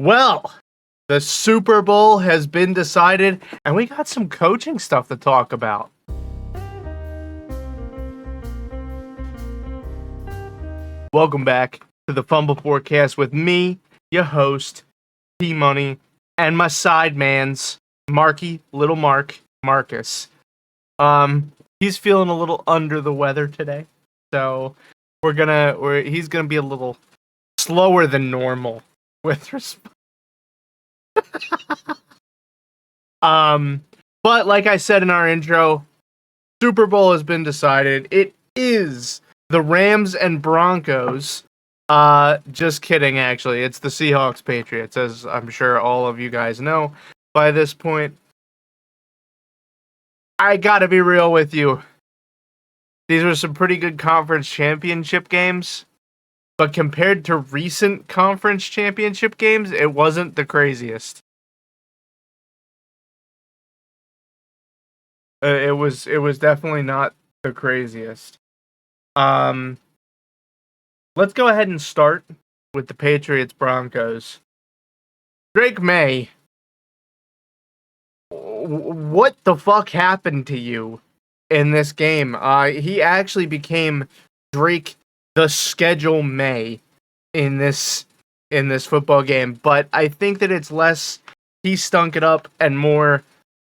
Well, the Super Bowl has been decided, and we got some coaching stuff to talk about. Welcome back to the Fumble Forecast with me, your host, T-Money, and my side mans, Marky, Little Marcus. He's feeling a little under the weather today, so he's gonna be a little slower than normal with respect. But like I said in our intro, Super Bowl has been decided. It is the Rams and Broncos. Just kidding, actually. It's the Seahawks Patriots, as I'm sure all of you guys know by this point. I gotta be real with you. These were some pretty good conference championship games, but compared to recent conference championship games, it wasn't the craziest. It was definitely not the craziest. Let's go ahead and start with the Patriots Broncos. Drake May, what the fuck happened to you in this game? He actually became Drake the Schedule May in this football game, but I think that it's less he stunk it up and more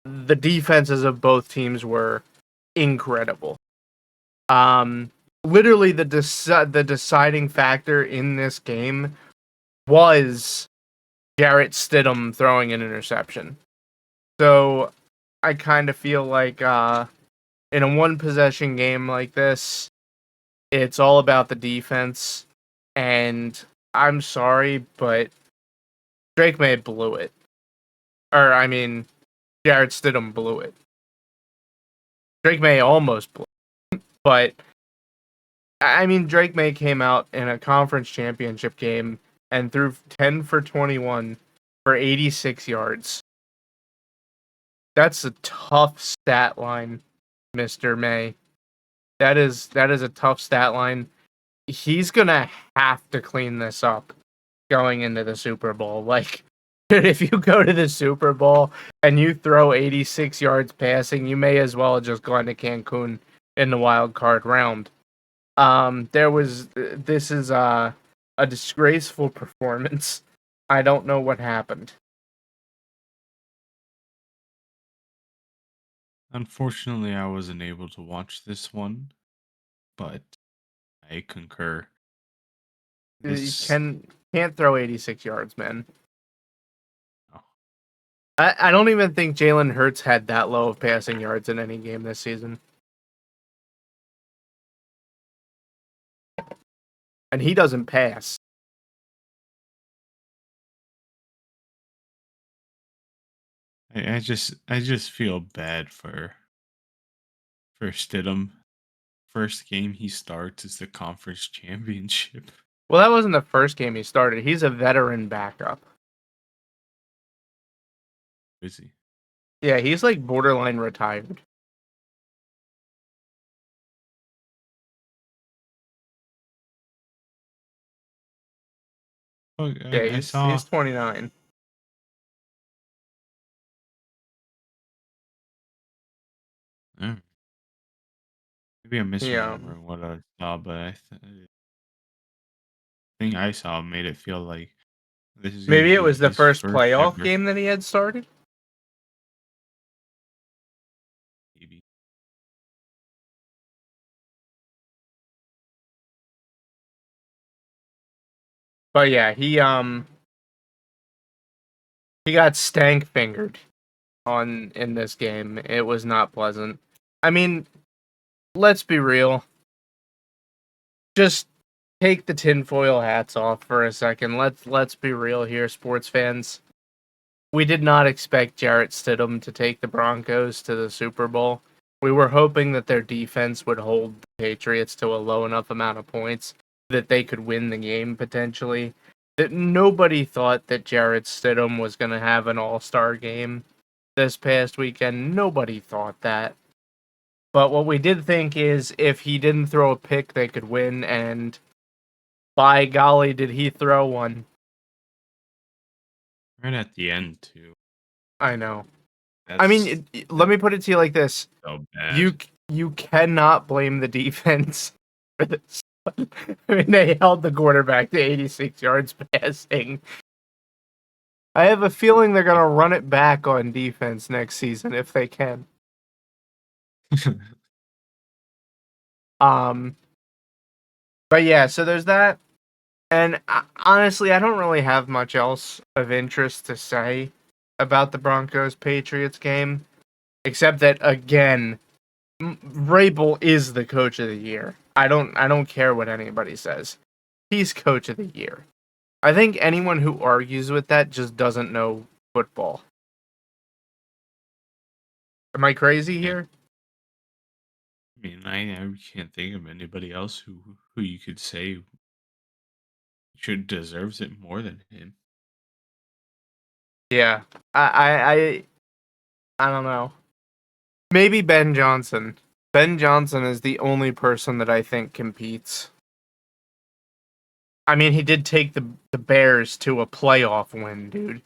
the defenses of both teams were incredible. Literally the deciding factor in this game was Jarrett Stidham throwing an interception. So I kind of feel like in a one possession game like this, it's all about the defense. And I'm sorry, but Drake May blew it. Or, I mean, Jarrett Stidham blew it. Drake May almost blew it. But, I mean, Drake May came out in a conference championship game and threw 10 for 21 for 86 yards. That's a tough stat line, Mr. May. That is a tough stat line. He's gonna have to clean this up going into the Super Bowl. Like, if you go to the Super Bowl and you throw 86 yards passing, you may as well have just gone to Cancun in the wild card round. This is a disgraceful performance. I don't know what happened. Unfortunately, I wasn't able to watch this one, but I concur. You can't throw 86 yards, man. Oh. I don't even think Jalen Hurts had that low of passing yards in any game this season. And he doesn't pass. I just feel bad for Stidham. First game he starts is the conference championship. Well, that wasn't the first game he started. He's a veteran backup. Is he? Yeah, he's like borderline retired. Oh, Yeah, I saw. he's 29. Maybe I'm Yeah. misremembering what I saw, but think I saw made it feel like this is gonna Maybe it be was the his first first playoff ever. game that he had started. Maybe. But yeah, he got stank fingered in this game. It was not pleasant. I mean, let's be real. Just take the tinfoil hats off for a second. Let's be real here, sports fans. We did not expect Jarrett Stidham to take the Broncos to the Super Bowl. We were hoping that their defense would hold the Patriots to a low enough amount of points that they could win the game potentially. That nobody thought that Jarrett Stidham was going to have an all-star game this past weekend. Nobody thought that. But what we did think is if he didn't throw a pick, they could win, and by golly, did he throw one. Right at the end too. I know. I That's mean, let me put it to you like this: so bad. you cannot blame the defense for this. I mean, they held the quarterback to 86 yards passing. I have a feeling they're gonna run it back on defense next season if they can. Um, but yeah, so there's that. And honestly, I don't really have much else of interest to say about the Broncos Patriots game, except that again, Vrabel is the coach of the year. I don't care what anybody says. He's coach of the year. I think anyone who argues with that just doesn't know football. Am I crazy Yeah. here? I mean, I can't think of anybody else who you could say should deserves it more than him. Yeah. I don't know. Maybe Ben Johnson. Ben Johnson is the only person that I think competes. I mean, he did take the Bears to a playoff win, dude.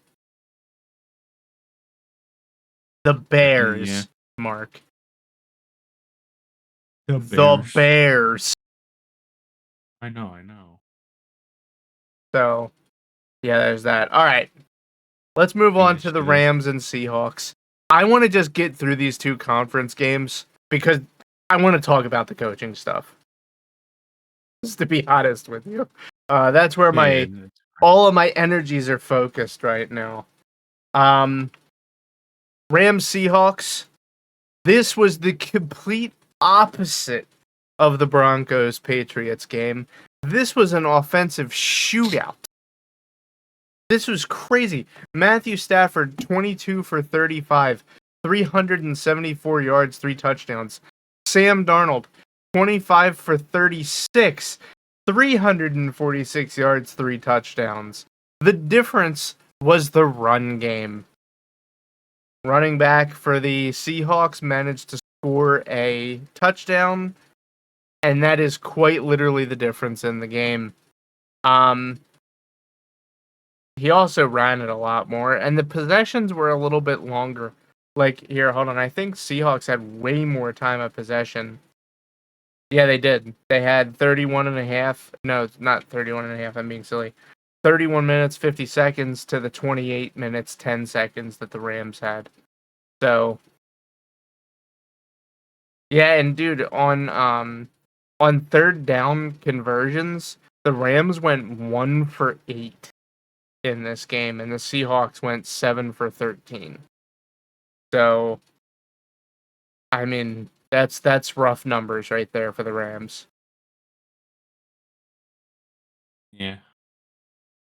The Yeah, Bears, Mark. the The Bears. Bears. I know, I know. So, yeah, there's that. All right. Let's move on Finish to the this. Rams and Seahawks. I want to just get through these two conference games because I want to talk about the coaching stuff. Just to be honest with you. That's where Yeah, yeah. my all of my energies are focused right now. Um Rams Seahawks. This was the complete opposite of the Broncos Patriots game. This was an offensive shootout. This was crazy. Matthew Stafford, 22 for 35, 374 yards, 3 touchdowns. Sam Darnold, 25 for 36, 346 yards, 3 touchdowns. The difference was the run game. Running back for the Seahawks managed to score a touchdown, and that is quite literally the difference in the game. Um, he also ran it a lot more, and the possessions were a little bit longer. Like, here, hold on. I think Seahawks had way more time of possession. Yeah, they did. They had 31 and a half. No, it's not 31 and a half. I'm being silly. 31 minutes, 50 seconds to the 28 minutes, 10 seconds that the Rams had. So, yeah, and dude, on third down conversions, the Rams went 1 for 8 in this game, and the Seahawks went 7 for 13. So, I mean, that's rough numbers right there for the Rams. Yeah.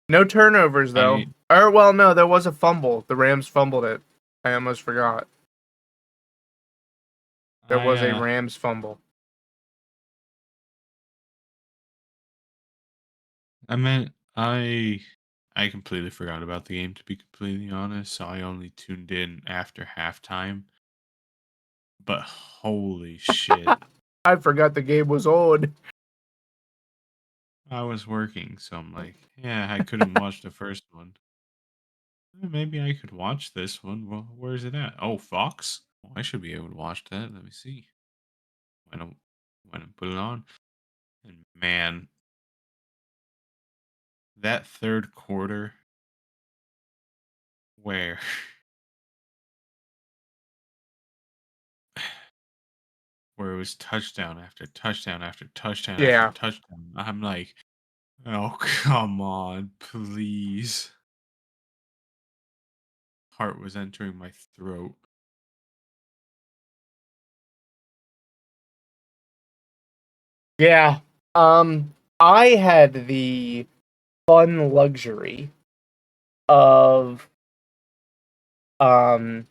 No turnovers though. I Or well, no, there was a fumble. The Rams fumbled it. I almost forgot. There I was a Rams fumble. I meant I completely forgot about the game, to be completely honest. So I only tuned in after halftime. But holy shit. I forgot the game was on. I was working, so I'm like, yeah, I couldn't watch the first one. Maybe I could watch this one. Well, where is it at? Oh, Fox? Well, I should be able to watch that. Let me see. When I put it on. And man, that third quarter where where it was touchdown after touchdown after touchdown after Yeah. touchdown. I'm like, oh come on, please. Heart was entering my throat. Yeah. I had the fun luxury of um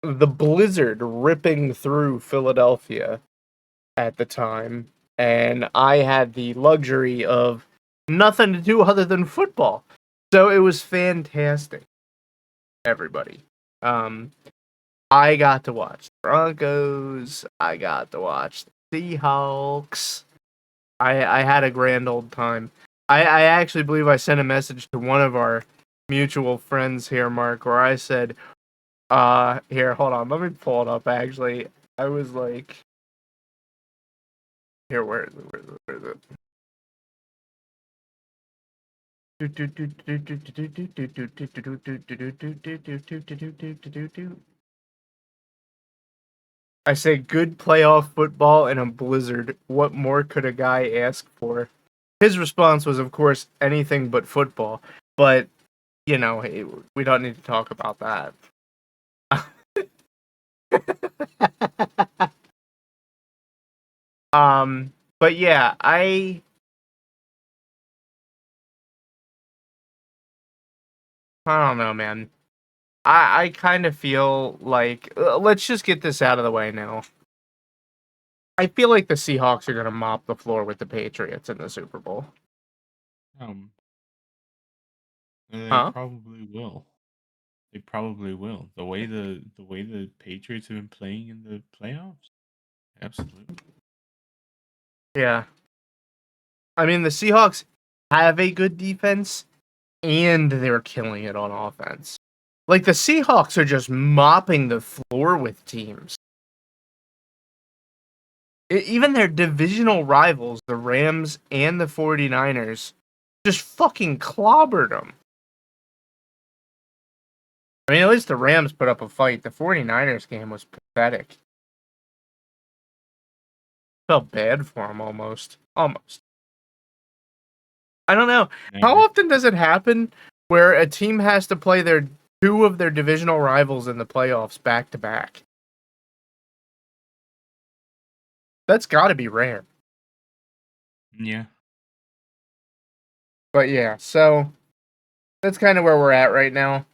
the blizzard ripping through Philadelphia at the time, and I had the luxury of nothing to do other than football. So it was fantastic, everybody. Um I got to watch the Broncos, I got to watch the Seahawks. I had a grand old time. I actually believe I sent a message to one of our mutual friends here, Mark, where I said, here, hold on, let me pull it up. Actually, I was like, here, where is it? Where is it? I say good playoff football in a blizzard. What more could a guy ask for? His response was, of course, anything but football. But, we don't need to talk about that. But yeah, I don't know, man. I kind of feel like let's just get this out of the way now. I feel like the Seahawks are gonna mop the floor with the Patriots in the Super Bowl. Um, they Huh? probably will. They probably will. The way the Patriots have been playing in the playoffs, absolutely. Yeah. I mean, the Seahawks have a good defense, and they're killing it on offense. Like the Seahawks are just mopping the floor with teams. Even their divisional rivals, the Rams and the 49ers, just fucking clobbered them. I mean, at least the Rams put up a fight. The 49ers game was pathetic. Felt bad for them almost. Almost. I don't know. How Never. often does it happen where a team has to play their two of their divisional rivals in the playoffs back to back? That's got to be rare. Yeah. But yeah, so that's kind of where we're at right now.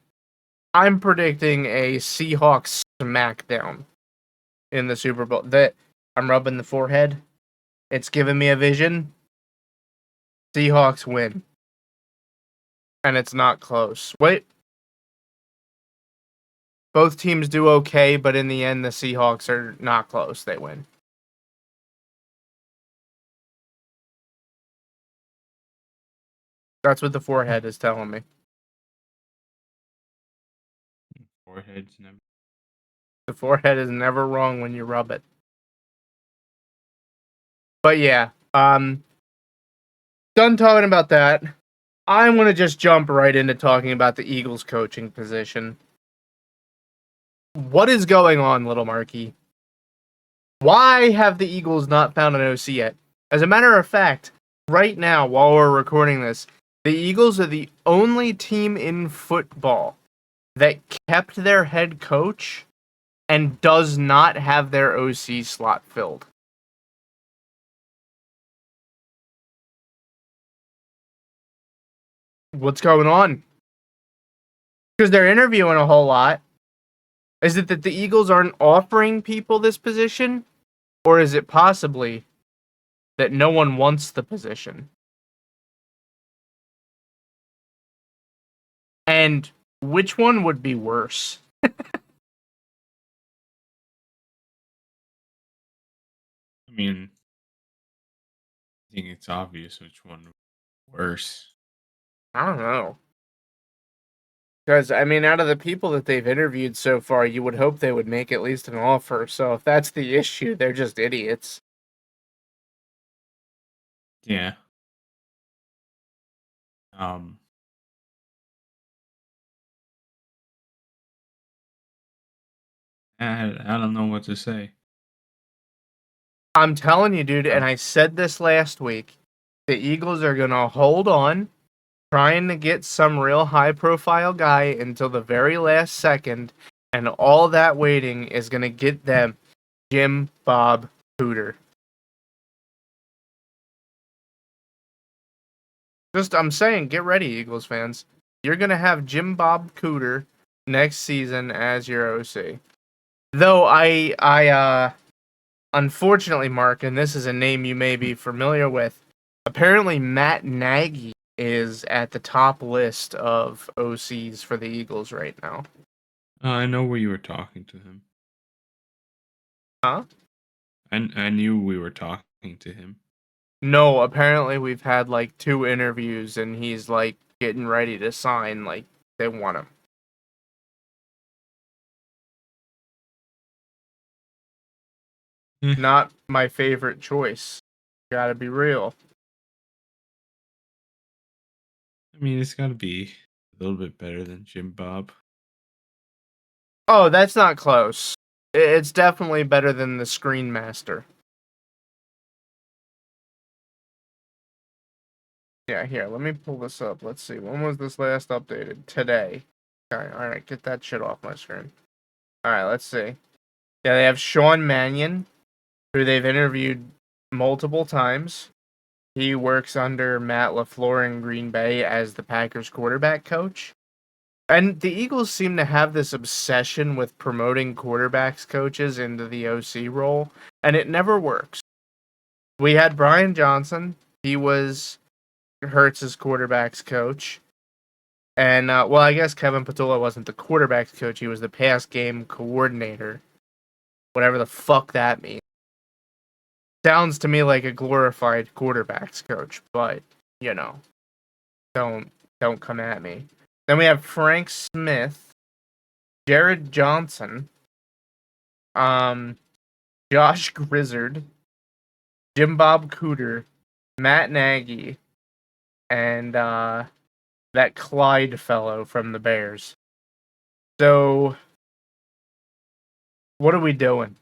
I'm predicting a Seahawks smackdown in the Super Bowl. That I'm rubbing the forehead. It's giving me a vision. Seahawks win. And it's not close. Wait. Both teams do okay, but in the end, the Seahawks are not close. They win. That's what the forehead is telling me. Foreheads never. The forehead is never wrong when you rub it. But yeah, done talking about that. I'm going to just jump right into talking about the Eagles coaching position. What is going on, Little Marky? Why have the Eagles not found an OC yet? As a matter of fact, right now, while we're recording this, the Eagles are the only team in football that kept their head coach and does not have their OC slot filled. What's going on? Because they're interviewing a whole lot. Is it that the Eagles aren't offering people this position? Or is it possibly that no one wants the position? And which one would be worse? I mean, I think it's obvious which one worse. I don't know. Because, I mean, out of the people that they've interviewed so far, you would hope they would make at least an offer. So if that's the issue, they're just idiots. Yeah. Um. I don't know what to say. I'm telling you, dude, and Um, I said this last week, the Eagles are going to hold on, trying to get some real high profile guy until the very last second, and all that waiting is going to get them Jim Bob Cooter. Just, I'm saying, get ready, Eagles fans. You're going to have Jim Bob Cooter next season as your OC. Though unfortunately, Mark, and this is a name you may be familiar with, apparently Matt Nagy is at the top list of OCs for the Eagles right now. I know where you were talking to him. Huh? I knew we were talking to him. No, apparently we've had like 2 interviews and he's like getting ready to sign like they want him. Eh, Not my favorite choice. Gotta be real. I mean, it's got to be a little bit better than Jim Bob. Oh, that's not close. It's definitely better than the Screen Master. Yeah, here, let me pull this up. Let's see. When was this last updated? Today. Alright, get that shit off my screen. Alright, let's see. Yeah, they have Sean Mannion, who they've interviewed multiple times. He works under Matt LaFleur in Green Bay as the Packers quarterback coach. And the Eagles seem to have this obsession with promoting quarterbacks coaches into the OC role, and it never works. We had Brian Johnson. He was Hurts's quarterbacks coach. And, well, I guess Kevin Patullo wasn't the quarterbacks coach. He was the pass game coordinator. Whatever the fuck that means. Sounds to me like a glorified quarterbacks coach, but, you know, don't come at me. Then we have Frank Smith, Jared Johnson, um, Josh Grizzard, Jim Bob Cooter, Matt Nagy, and that Clyde fellow from the Bears. So, what are we doing?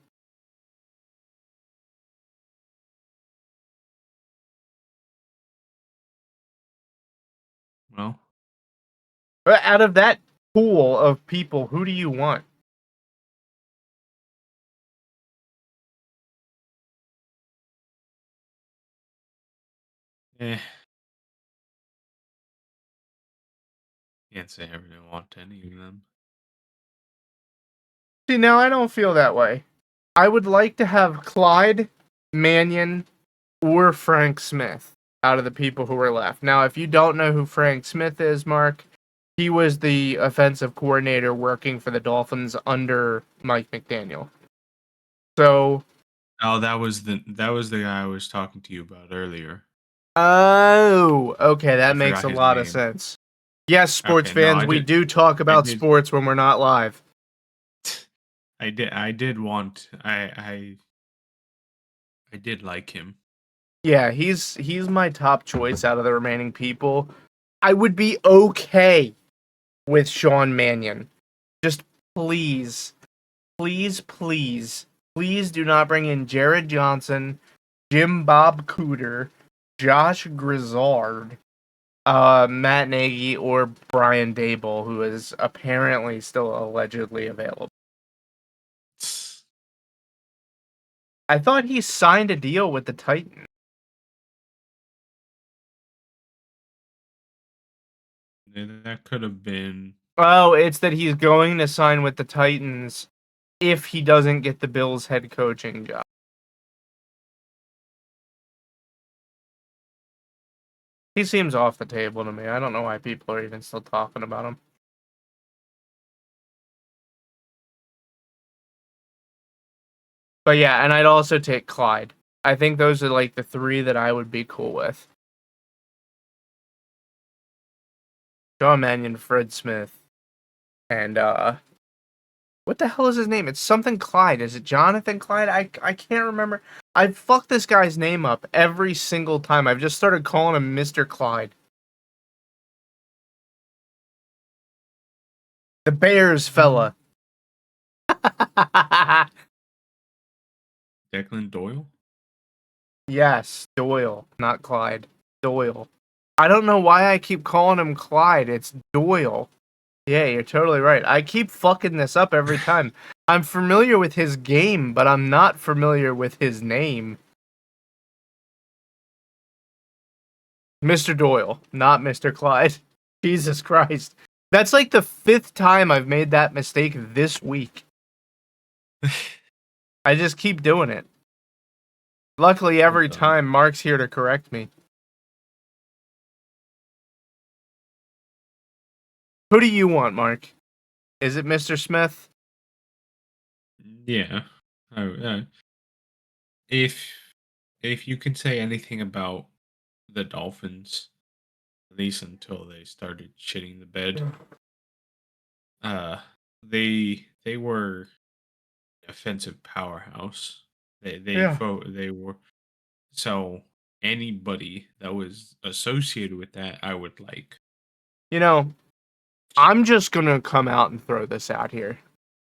Well, Out of that pool of people, who do you want? eh, can't say I really want any of them. See, now I don't feel that way. I would like to have Clyde, Mannion, or Frank Smith out of the people who are left. Now, if you don't know who Frank Smith is, Mark, he was the offensive coordinator working for the Dolphins under Mike McDaniel. So, Oh, that was the guy I was talking to you about earlier. oh, okay, that I makes forgot a his lot of name. sense. Yes, sports Okay, no, fans, we do talk I about did, sports when we're not live. I did want, I did like him. Yeah, he's my top choice out of the remaining people. I would be okay with Sean Mannion. Just please, please, please, please do not bring in Jared Johnson, Jim Bob Cooter, Josh Grizzard, Matt Nagy, or Brian Dable, who is apparently still allegedly available. I thought he signed a deal with the Titans. That could have been. Oh, it's that he's going to sign with the Titans if he doesn't get the Bills head coaching job. He seems off the table to me. I don't know why people are even still talking about him. But yeah, and I'd also take Clyde. I think those are like the three that I would be cool with. John Mannion, Fred Smith, and what the hell is his name? It's something Clyde. Is it Jonathan Clyde? I can't remember. I fuck this guy's name up every single time. I've just started calling him Mr. Clyde. The Bears fella. Declan Doyle? Yes, Doyle, not Clyde. Doyle. I don't know why I keep calling him Clyde. It's Doyle. Yeah, you're totally right. I keep fucking this up every time. I'm familiar with his game, but I'm not familiar with his name. Mr. Doyle, not Mr. Clyde. Jesus Christ. That's like the fifth time I've made that mistake this week. I just keep doing it. Luckily, every time Mark's here to correct me. Who do you want, Mark? Is it Mr. Smith? Yeah. Oh, if if you can say anything about the Dolphins, at least until they started shitting the bed, Uh, they were offensive powerhouse. Yeah. They were so anybody that was associated with that, I would like. You know, I'm just gonna come out and throw this out here.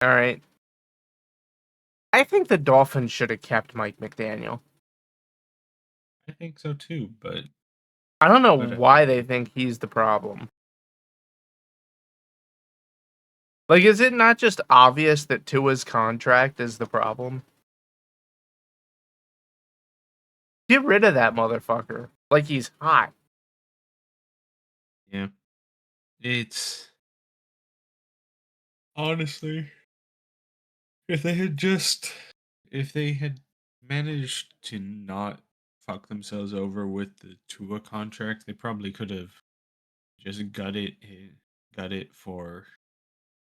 All right. I think the Dolphins should have kept Mike McDaniel. I think so too, but I don't know but why they think he's the problem. Like, is it not just obvious that Tua's contract is the problem? Get rid of that motherfucker. Like, he's hot. yeah, it's honestly if they had just if they had managed to not fuck themselves over with the Tua contract, they probably could have just got it for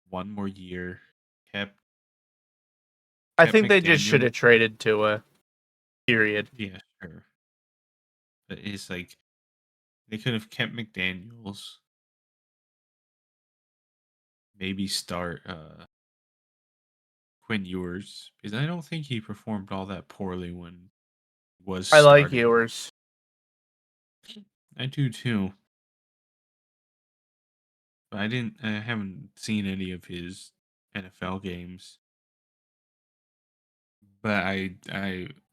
one more year, kept I kept think they just should McDaniel. have traded Tua. Period. Yeah, sure. But it's like they could have kept McDaniels, maybe start Quinn Ewers because I don't think he performed all that poorly when he was I like starting. yours. I do too, but I haven't seen any of his NFL games. But I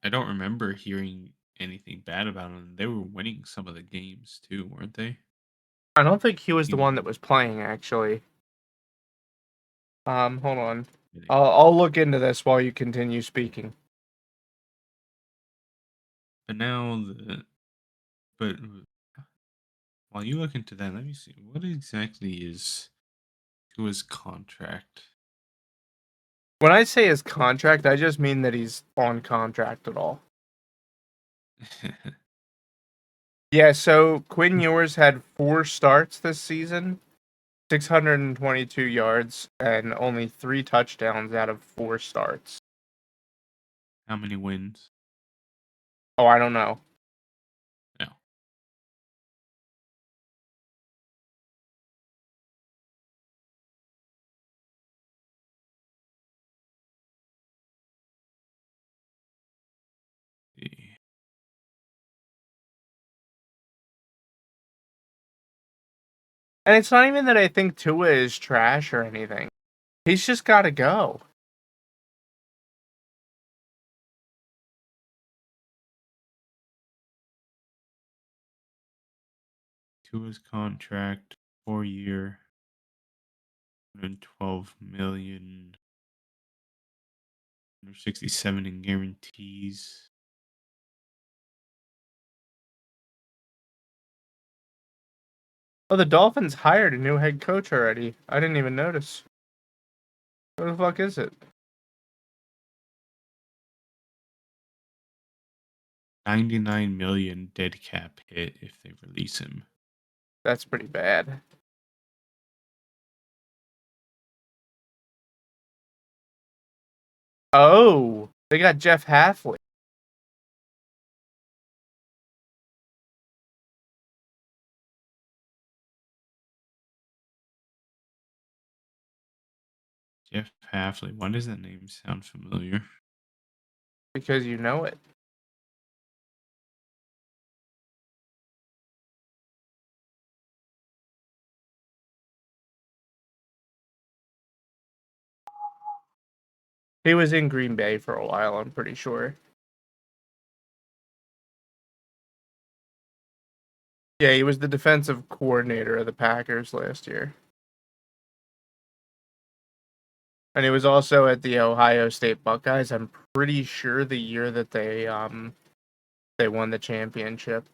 don't remember hearing anything bad about him. They were winning some of the games too, weren't they? I don't think he was the one that Even was playing, actually. Hold on. winning. I'll look into this while you continue speaking. But now but while you look into that, let me see what exactly is to his contract. When I say his contract, I just mean that he's on contract at all. Yeah, so Quinn Ewers had 4 starts this season, 622 yards, and only 3 touchdowns out of 4 starts. How many wins? Oh, I don't know. No. See. And it's not even that I think Tua is trash or anything. He's just got to go. To his contract, 4 year, 112 million, 167 in guarantees. Oh, the Dolphins hired a new head coach already. I didn't even notice. What the fuck is it? 99 million dead cap hit if they release him. That's pretty bad. Oh, they got Jeff Halfley. Jeff Halfley. Why does that name sound familiar? Because you know it. He was in Green Bay for a while, I'm pretty sure. Yeah, he was the defensive coordinator of the Packers last year. And he was also at the Ohio State Buckeyes. I'm pretty sure the year that they won the championship.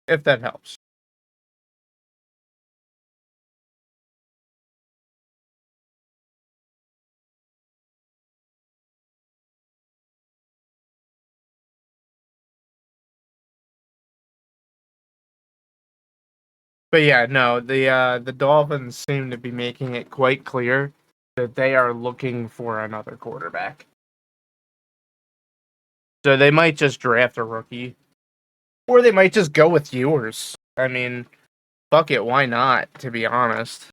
If that helps. But yeah, no, the Dolphins seem to be making it quite clear that they are looking for another quarterback. So they might just draft a rookie. Or they might just go with yours. I mean, fuck it, why not, to be honest?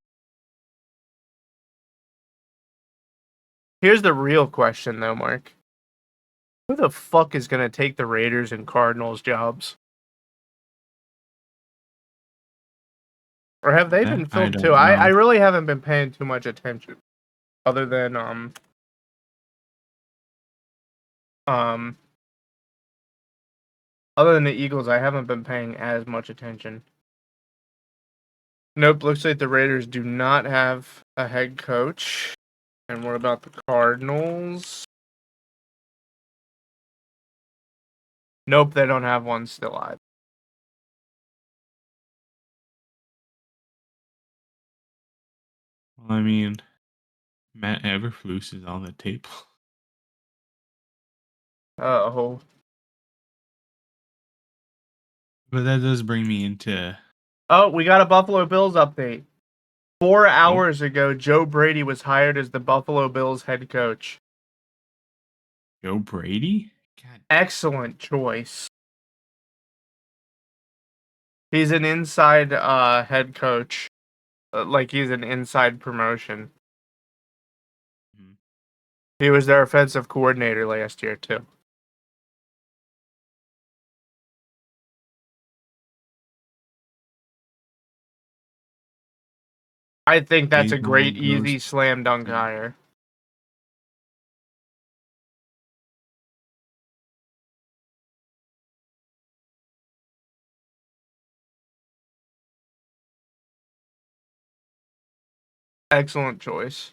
Here's the real question, though, Mark. Who the fuck is going to take the Raiders and Cardinals jobs? Or have they been That I filled too? don't I know. really haven't been paying too much attention. Other than, um, other than the Eagles, I haven't been paying as much attention. Nope, looks like the Raiders do not have a head coach. And what about the Cardinals? Nope, they don't have one still either. Well, I mean, Matt Eberflus is on the table. Oh. But that does bring me into Oh, we got a Buffalo Bills update. 4 oh, hours ago, Joe Brady was hired as the Buffalo Bills head coach. Joe Brady. God, Excellent choice. He's an inside head coach. Like he's an inside promotion. mhm. He was their offensive coordinator last year, too. I think that's a Dayball great, goes easy slam dunk to hire. Excellent choice.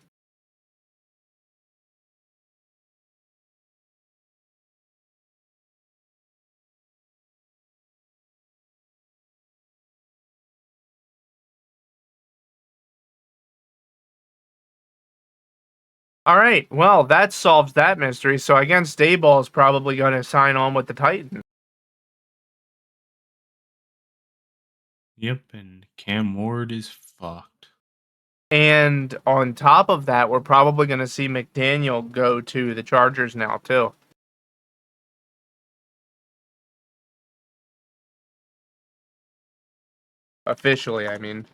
All right. Well, that solves that mystery. So against Dayball is probably going to sign on with the Titans. yep, and Cam Ward is fucked. And on top of that, we're probably going to see McDaniel go to the Chargers now, too. Officially, I mean.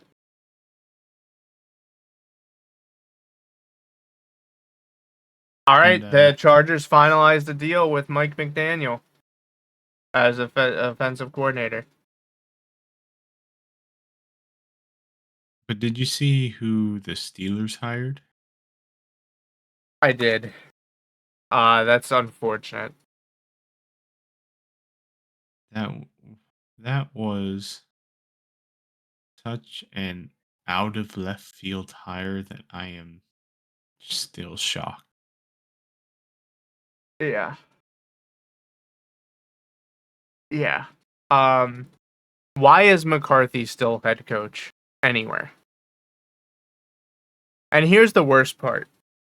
All And right. The Chargers finalized the deal with Mike McDaniel as offensive coordinator. but did you see who the Steelers hired? I did. That's unfortunate. That that was such an out of left field hire that I am still shocked. Yeah. Yeah. Um, why is McCarthy still head coach anywhere? And here's the worst part.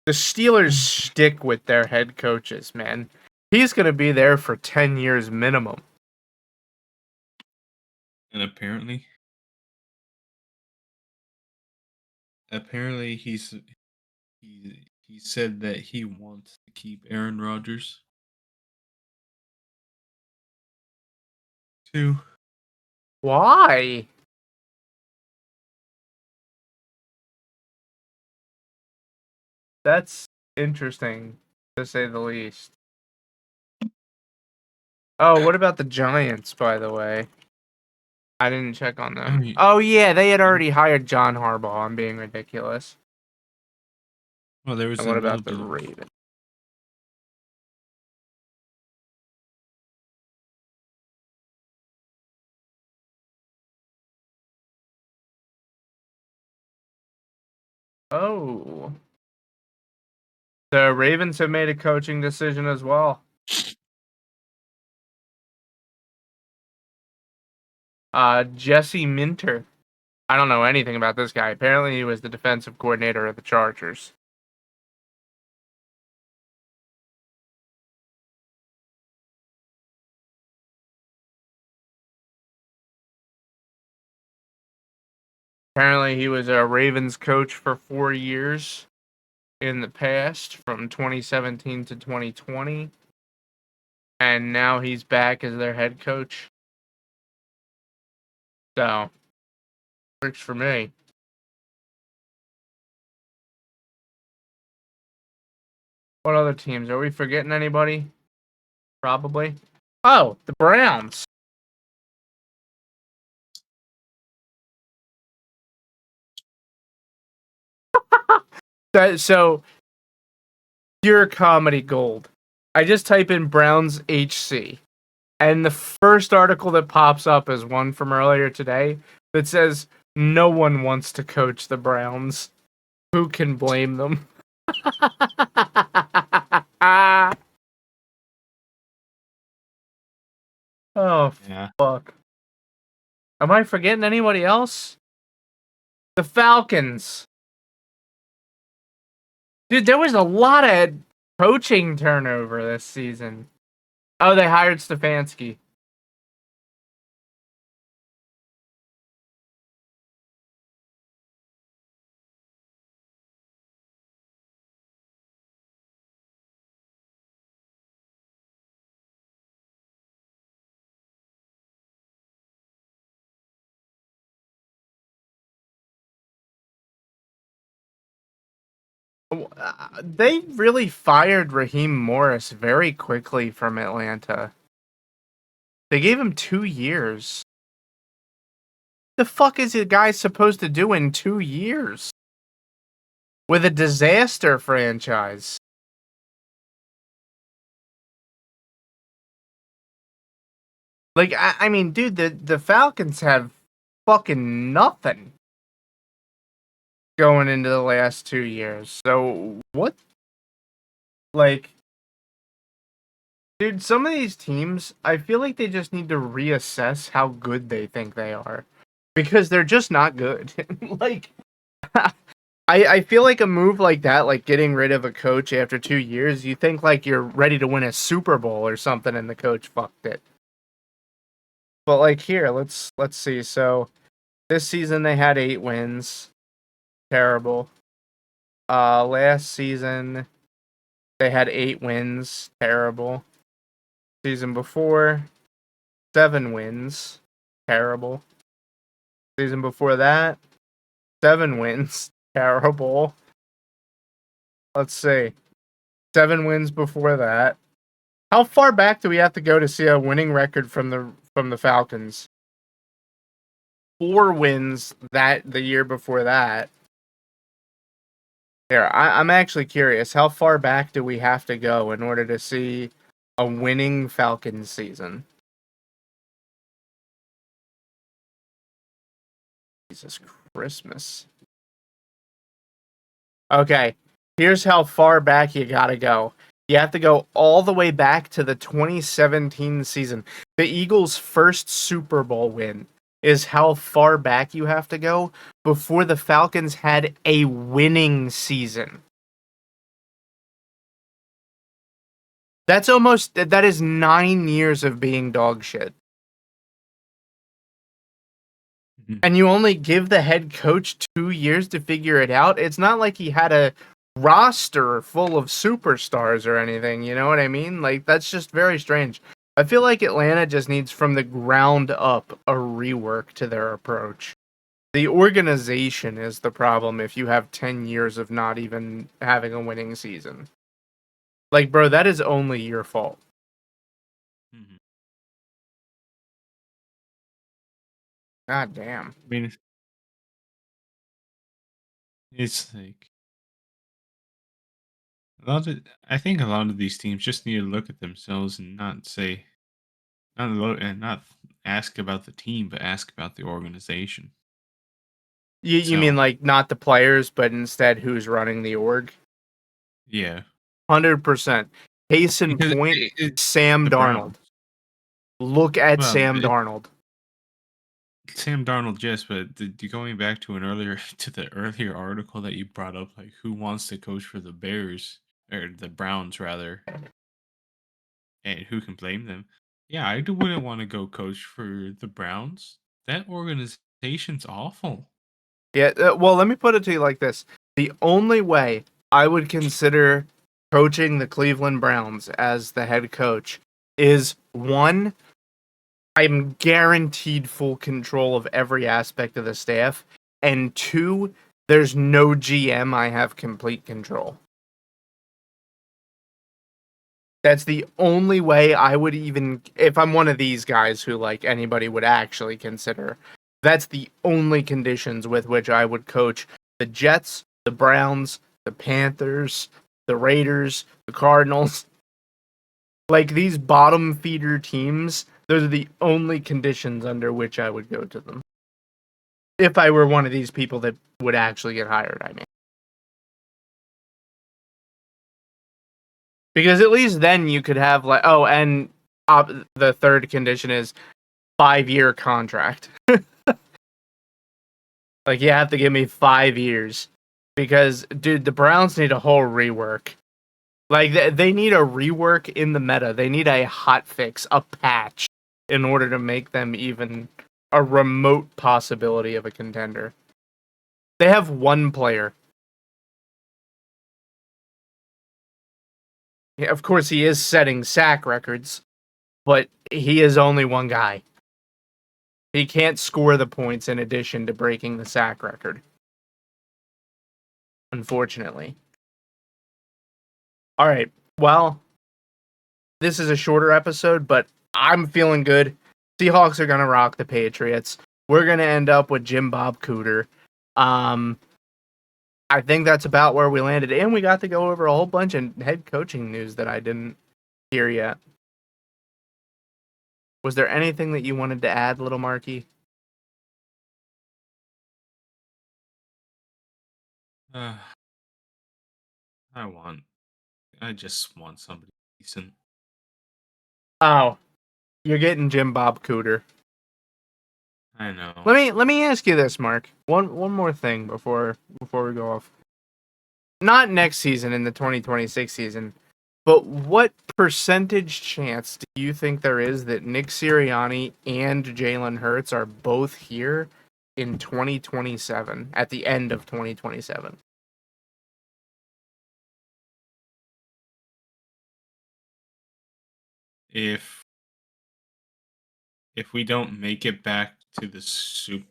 The Steelers stick with their head coaches, man. He's going to be there for 10 years minimum. And apparently he said that he wants to keep Aaron Rodgers too. Why? That's interesting, to say the least. Oh, what about the Giants, by the way? I didn't check on Oh, them. Oh, yeah, they had already hired John Harbaugh. I'm being ridiculous. well, there was And a what little about the bit of Ravens? Oh, the Ravens have made a coaching decision as well. Jesse Minter. I don't know anything about this guy. Apparently, he was the defensive coordinator of the Chargers. Apparently, he was a Ravens coach for 4 years in the past, from 2017 to 2020. and now he's back as their head coach. So, works for me. What other teams? Are we forgetting anybody? Probably. Oh, the Browns. So, pure comedy gold. I just type in Browns HC, and the first article that pops up is one from earlier today that says, "No one wants to coach the Browns. Who can blame them?" Oh, Yeah. fuck. Am I forgetting anybody else? The Falcons. Dude, there was a lot of coaching turnover this season. Oh, they hired Stefanski. They really fired Raheem Morris very quickly from Atlanta. They gave him 2 years. The fuck is a guy supposed to do in 2 years? With a disaster franchise. Like, I mean, dude, the Falcons have fucking nothing going into the last 2 years. So, what? Like, dude, some of these teams, I feel like they just need to reassess how good they think they are. Because they're just not good. Like, I feel like a move like that, like getting rid of a coach after 2 years, you think like you're ready to win a Super Bowl or something, and the coach fucked it. But like here, let's see. So this season they had 8 wins. Terrible. Last season they had 8 wins. Terrible. Season before, 7 wins. Terrible. Season before that, 7 wins. Terrible. Let's see. 7 wins before that. How far back do we have to go to see a winning record from the Falcons? 4 wins that the year before that. Here, I'm actually curious. How far back do we have to go in order to see a winning Falcons season? Jesus Christmas. Okay, here's how far back you gotta go. You have to go all the way back to the 2017 season. The Eagles' first Super Bowl win is how far back you have to go before the Falcons had a winning season. That is 9 years of being dog shit. And you only give the head coach 2 years to figure it out. It's not like he had a roster full of superstars or anything. You know what I mean? Like, that's just very strange. I feel like Atlanta just needs from the ground up a rework to their approach. The organization is the problem if you have 10 years of not even having a winning season. Like, bro, that is only your fault. Mhm. God damn. I mean, it's like I think a lot of these teams just need to look at themselves and not say, not look and not ask about the team, but ask about the organization You mean itself. like not the players, but instead who's running the org? Yeah, 100%. Case in because point, Sam the Darnold. Browns. Look at Well, Sam Darnold. Sam Darnold, yes, but going back to an earlier to the earlier article that you brought up, like who wants to coach for the Bears or the Browns rather, and who can blame them? Yeah, wouldn't want to go coach for the Browns. That organization's awful. Yeah, well, let me put it to you like this. The only way I would consider coaching the Cleveland Browns as the head coach is one, I'm guaranteed full control of every aspect of the staff, and two, there's no GM I have complete control. That's the only way I would even, if I'm one of these guys who like anybody would actually consider, that's the only conditions with which I would coach the Jets, the Browns, the Panthers, the Raiders, the Cardinals. Like these bottom feeder teams, those are the only conditions under which I would go to them. If I were one of these people that would actually get hired, I mean. Because at least then you could have like, oh, and the third condition is 5-year contract. Like you have to give me 5 years because dude, the Browns need a whole rework. Like they need a rework in the meta. They need a hot fix, a patch in order to make them even a remote possibility of a contender. They have one player. Yeah, of course he is setting sack records, but he is only one guy. He can't score the points in addition to breaking the sack record. Unfortunately. All right. Well, this is a shorter episode, but I'm feeling good. Seahawks are going to rock the Patriots. We're going to end up with Jim Bob Cooter. I think that's about where we landed. And we got to go over a whole bunch of head coaching news that I didn't hear yet. Was there anything that you wanted to add, Little Marky? Uh, I just want somebody decent. Oh, you're getting Jim Bob Cooter. I know. Let me ask you this, Mark. One more thing before we go off. Not next season in the 2026 season, but what percentage chance do you think there is that Nick Sirianni and Jalen Hurts are both here in 2027 at the end of 2027? If we don't make it back to the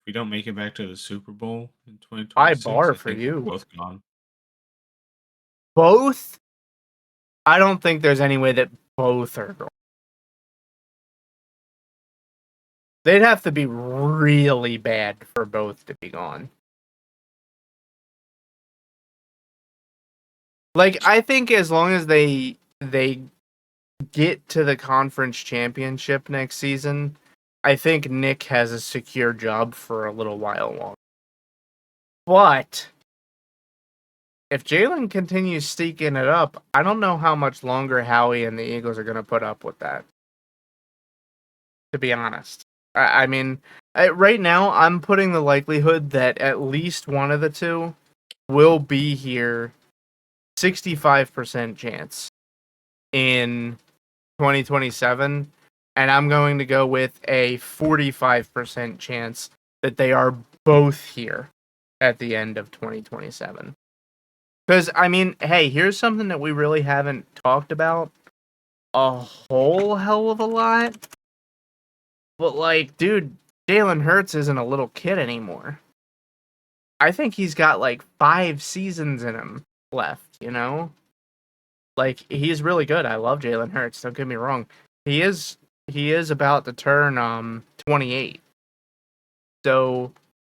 we don't make it back to the Super Bowl in High 2026, bar I for think we're you. both gone. Both? I don't think there's any way that both are going. They'd have to be really bad for both to be gone. Like, I think as long as they get to the conference championship next season, I think Nick has a secure job for a little while longer. But if Jalen continues sneaking it up, I don't know how much longer Howie and the Eagles are going to put up with that. To be honest, I mean, right now I'm putting the likelihood that at least one of the two will be here 65% chance in 2027, and I'm going to go with a 45% chance that they are both here at the end of 2027. Because, I mean, hey, here's something that we really haven't talked about a whole hell of a lot. But, like, dude, Jalen Hurts isn't a little kid anymore. I think he's got, like, 5 seasons in him left, you know? Like, he's really good. I love Jalen Hurts, don't get me wrong. He is about to turn 28. So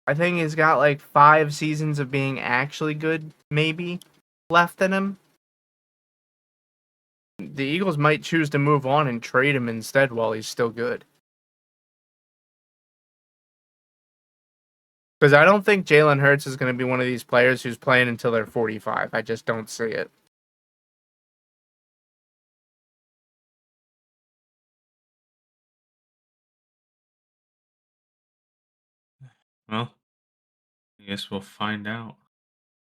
I think he's got like 5 seasons of being actually good, maybe, left in him. The Eagles might choose to move on and trade him instead while he's still good. Because I don't think Jalen Hurts is going to be one of these players who's playing until they're 45. I just don't see it. Well, I guess we'll find out.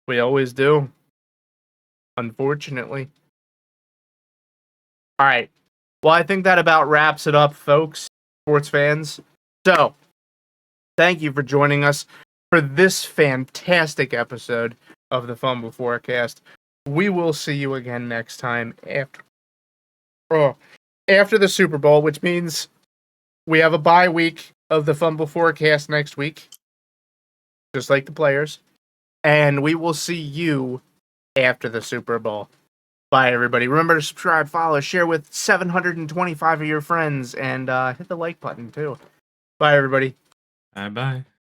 We always do. Unfortunately. All right. Well, I think that about wraps it up, folks, sports fans. So, thank you for joining us for this fantastic episode of the Fumble Forecast. We will see you again next time after after the Super Bowl, which means we have a bye week of the Fumble Forecast next week, just like the players. And we will see you after the Super Bowl. Bye, everybody. Remember to subscribe, follow, share with 725 of your friends, and hit the like button, too. Bye, everybody. Bye-bye.